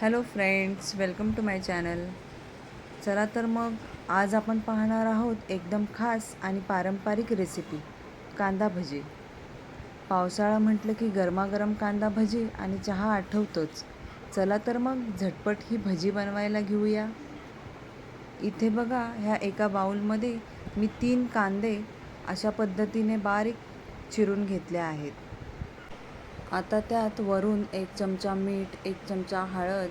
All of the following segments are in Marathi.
Hello friends, welcome to my channel. चला तर मग आज आपण पाहणार आहोत एकदम खास आणि पारंपरिक रेसिपी, कांदा भजी. पावसाळा म्हटलं की गरमागरम कांदा भजी आणि चहा आठवतोच. चला तर मग झटपट ही भजी बनवायला घेऊया. इथे बघा, ह्या एका बाउलमध्ये मी 3 कांदे अशा पद्धतीने बारीक चिरून घेतले आहेत. आता त्यात वरून 1 चमचा मीठ, 1 चमचा हळद,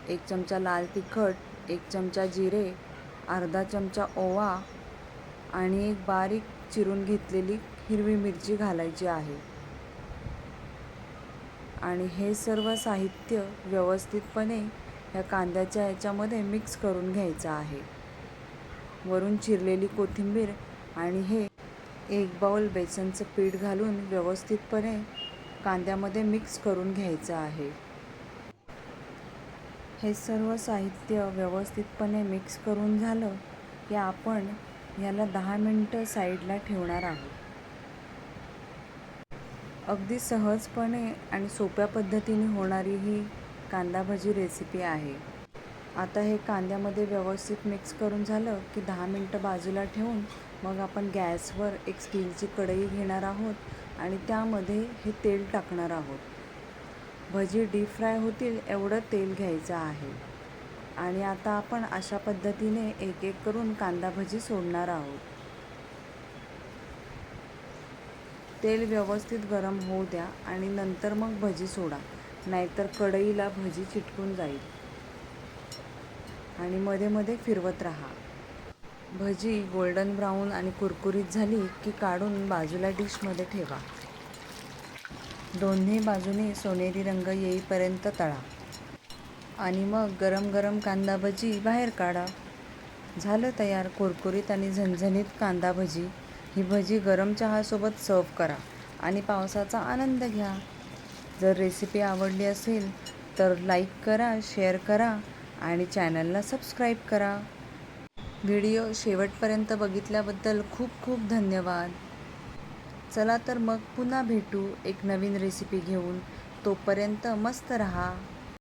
1 चमचा लाल तिखट, 1 चमचा जिरे, अर्धा चमचा ओवा आणि एक बारीक चिरून घेतलेली हिरवी मिरची घालायची आहे. आणि हे सर्व साहित्य व्यवस्थितपणे ह्या कांद्याच्या ह्याच्यामध्ये मिक्स करून घ्यायचं आहे. वरून चिरलेली कोथिंबीर आणि हे 1 बाउल बेसनचं पीठ घालून व्यवस्थितपणे कांद्यामध्ये मिक्स करून घ्यायचं आहे. हे सर्व साहित्य व्यवस्थितपणे मिक्स करून झालं की आपण याला 10 मिनटं साईडला ठेवणार आहोत. अगदी सहजपणे आणि सोप्या पद्धतीने होणारी ही कांदा भजी रेसिपी आहे. आता हे कांद्यामध्ये व्यवस्थित मिक्स करून झालं की 10 मिनटं बाजूला ठेवून मग आपण गॅसवर एक स्टीलची कढई घेणार आहोत आणि त्यामध्ये हे तेल टाकणार आहोत. भजी डीप फ्राय होतील एवढं तेल घ्यायचं आहे. आणि आता आपण अशा पद्धतीने एक एक करून कांदा भजी सोडणार आहोत. तेल व्यवस्थित गरम होऊ द्या आणि नंतर मग भजी सोडा, नाहीतर कढईला भजी चिटकून जाईल. आणि मध्ये मध्ये फिरवत राहा. भजी गोल्डन ब्राऊन आणि कुरकुरीत झाली की काढून बाजूला डिशमध्ये ठेवा. दोन्ही बाजूने सोनेरी रंग येईपर्यंत तळा आणि मग गरम गरम कांदा भजी बाहेर काढा. झालं तयार कुरकुरीत आणि झणझणीत कांदा भजी. ही भजी गरम चहासोबत सर्व करा आणि पावसाचा आनंद घ्या. जर रेसिपी आवडली असेल तर लाईक करा, शेअर करा आणि चॅनलला सबस्क्राईब करा. व्हिडिओ शेवटपर्यंत बघितल्याबद्दल खूप खूप धन्यवाद. चला तर मग पुन्हा भेटू एक नवीन रेसिपी घेऊन. तोपर्यंत मस्त रहा.